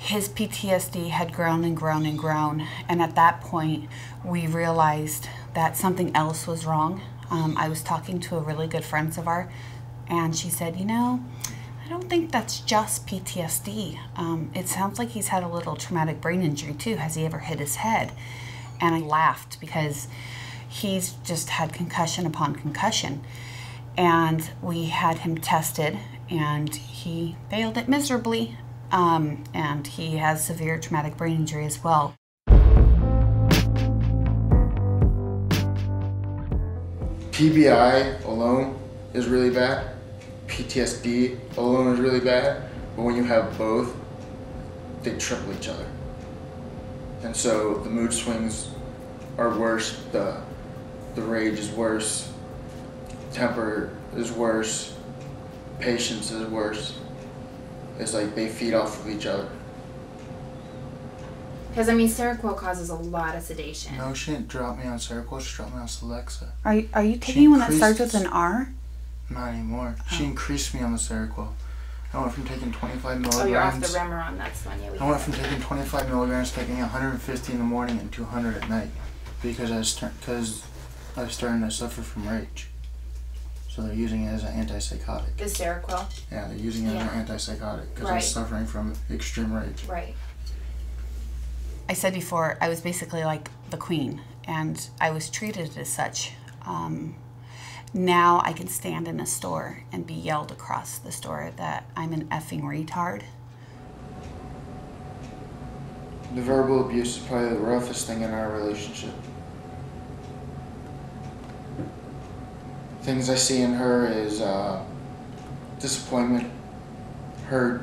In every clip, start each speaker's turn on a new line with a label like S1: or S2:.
S1: His PTSD had grown and grown and grown, and at that point we realized that something else was wrong. I was talking to a really good friend of ours, and she said, you know, I don't think that's just PTSD. It sounds like he's had a little traumatic brain injury too. Has he ever hit his head? And I laughed because he's just had concussion upon concussion. And we had him tested, and he failed it miserably. And he has severe traumatic brain injury as well.
S2: TBI alone is really bad. PTSD alone is really bad. But when you have both, they triple each other. And so the mood swings are worse, the rage is worse, temper is worse, patience is worse. It's like they feed off of each other.
S3: Because, I mean, Seroquel causes a lot of sedation.
S4: No, she didn't drop me on Seroquel, she dropped me on Celexa.
S1: Are you taking one that starts with an R?
S4: Not anymore. Oh. She increased me on the Seroquel. I went from taking 25 milligrams.
S3: Oh, you're off the Remeron, that's the one. Yeah,
S4: I went from taking 25 milligrams to taking 150 in the morning and 200 at night. Because I was starting to suffer from rage. So they're using it as an antipsychotic.
S3: The Seroquel?
S4: Yeah, they're using it as an antipsychotic because I was suffering from extreme rage.
S3: Right.
S1: I said before, I was basically like the queen, and I was treated as such. Now I can stand in a store and be yelled across the store that I'm an effing retard.
S2: The verbal abuse is probably the roughest thing in our relationship. Things I see in her is disappointment, hurt,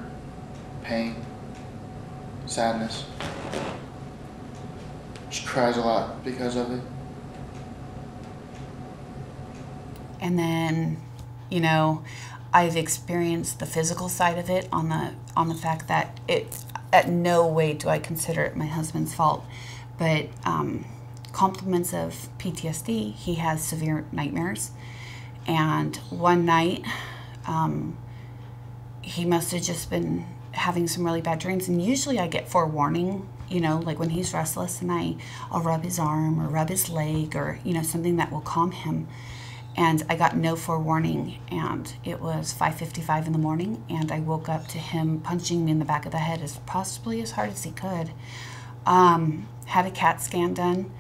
S2: pain, sadness. She cries a lot because of it.
S1: And then, you know, I've experienced the physical side of it on the fact that at no way do I consider it my husband's fault, but compliments of PTSD, he has severe nightmares. And one night, he must have just been having some really bad dreams. And usually I get forewarning, you know, like when he's restless and I'll rub his arm or rub his leg or, you know, something that will calm him. And I got no forewarning, and it was 5:55 in the morning, and I woke up to him punching me in the back of the head as possibly as hard as he could. Had a CAT scan done,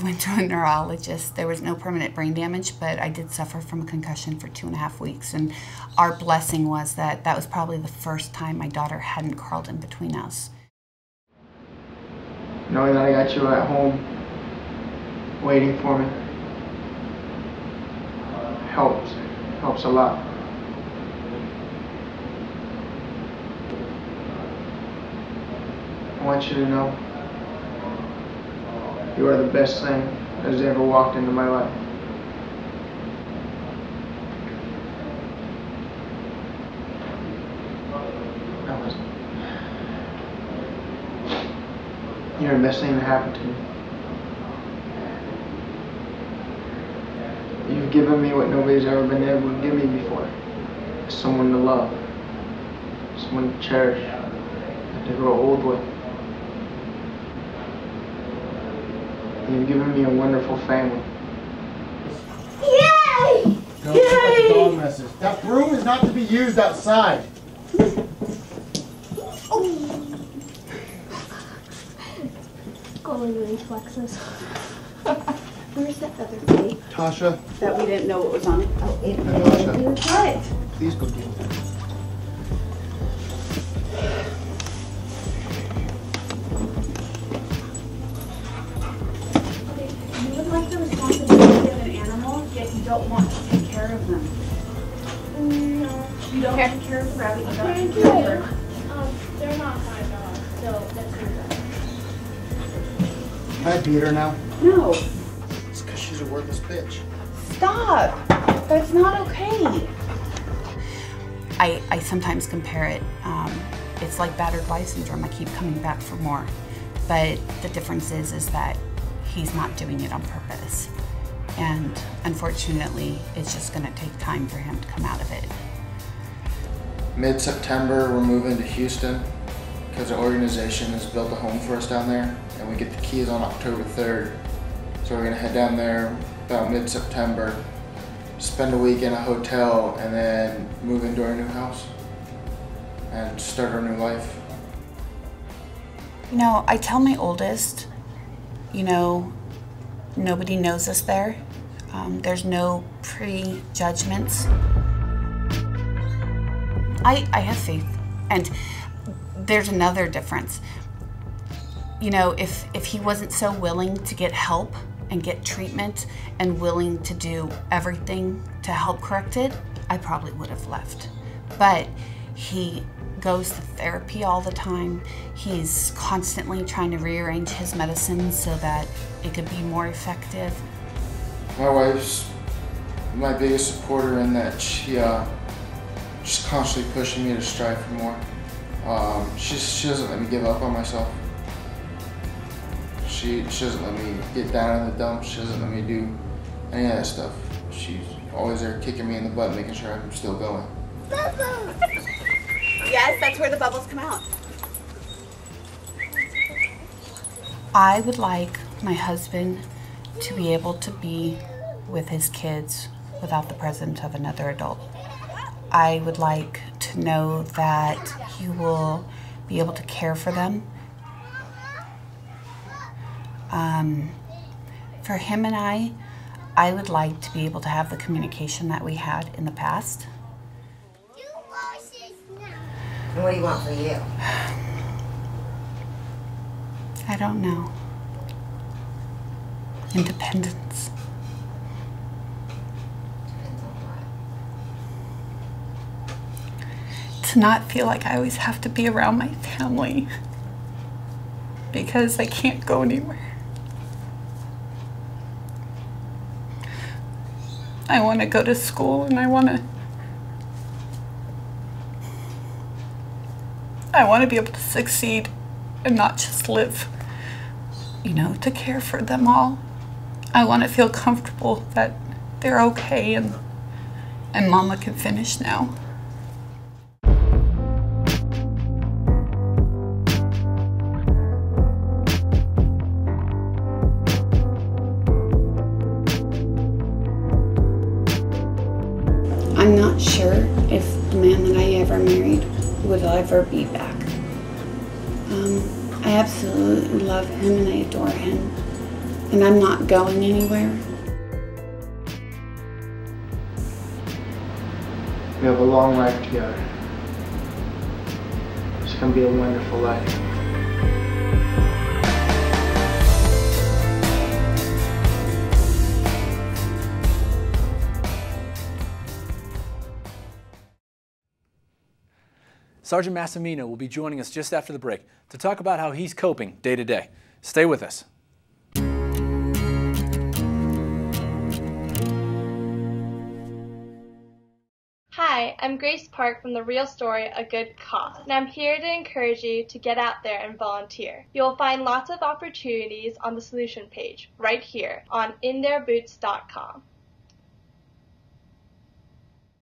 S1: went to a neurologist. There was no permanent brain damage, but I did suffer from a concussion for 2.5 weeks, and our blessing was that was probably the first time my daughter hadn't crawled in between us.
S5: Knowing that I got you at home waiting for me helps a lot. I want you to know you are the best thing that has ever walked into my life. You're the best thing that happened to me. You've given me what nobody's ever been able to give me before. Someone to love. Someone to cherish. And to grow old with. And you've given me a wonderful family.
S6: Yay!
S7: Don't pick up the dog message. That room is not to be used outside.
S6: Going really flexes. Where's that other plate?
S7: Tasha.
S1: That we didn't know what was on it.
S6: Oh, it
S7: Tasha.
S6: what?
S7: Please go deal with it.
S1: You would like the responsibility of an animal, yet you don't want to take care of them.
S6: No.
S1: You don't take care of the rabbit, you don't take
S6: They're
S1: care of her.
S6: they're not my dogs, so that's your dog.
S7: Can I beat her now?
S1: No.
S7: It's because she's a worthless bitch.
S1: Stop! That's not okay. I sometimes compare it, it's like battered wife syndrome. I keep coming back for more. But the difference is that he's not doing it on purpose. And unfortunately, it's just gonna take time for him to come out of it.
S2: Mid-September, we're moving to Houston because the organization has built a home for us down there, and we get the keys on October 3rd. So we're gonna head down there about mid-September, spend a week in a hotel, and then move into our new house and start our new life.
S1: You know, I tell my oldest, you know, nobody knows us there. There's no prejudgments. I have faith, and there's another difference. You know, if he wasn't so willing to get help and get treatment and willing to do everything to help correct it, I probably would have left. But he goes to therapy all the time. He's constantly trying to rearrange his medicine so that it could be more effective.
S2: My wife's my biggest supporter in that she's constantly pushing me to strive for more. She doesn't let me give up on myself. She doesn't let me get down in the dumps. She doesn't let me do any of that stuff. She's always there kicking me in the butt, making sure I'm still going.
S1: Yes, that's where the bubbles come out. I would like my husband to be able to be with his kids without the presence of another adult. I would like to know that he will be able to care for them. For him and I would like to be able to have the communication that we had in the past.
S6: And what do you want for you?
S1: I don't know. Independence.
S6: Depends on what.
S1: To not feel like I always have to be around my family because I can't go anywhere. I want to go to school and I want to be able to succeed and not just live, you know, to care for them all. I want to feel comfortable that they're okay and Mama can finish now. I'm not sure if the man that I ever married would ever be back. I absolutely love him and I adore him, and I'm not going anywhere.
S5: We have a long life together. It's gonna be a wonderful life.
S8: Sergeant Massimino will be joining us just after the break to talk about how he's coping day to day. Stay with us.
S9: Hi, I'm Grace Park from The Real Story, A Good Cause, and I'm here to encourage you to get out there and volunteer. You'll find lots of opportunities on the solution page right here on InTheirBoots.com.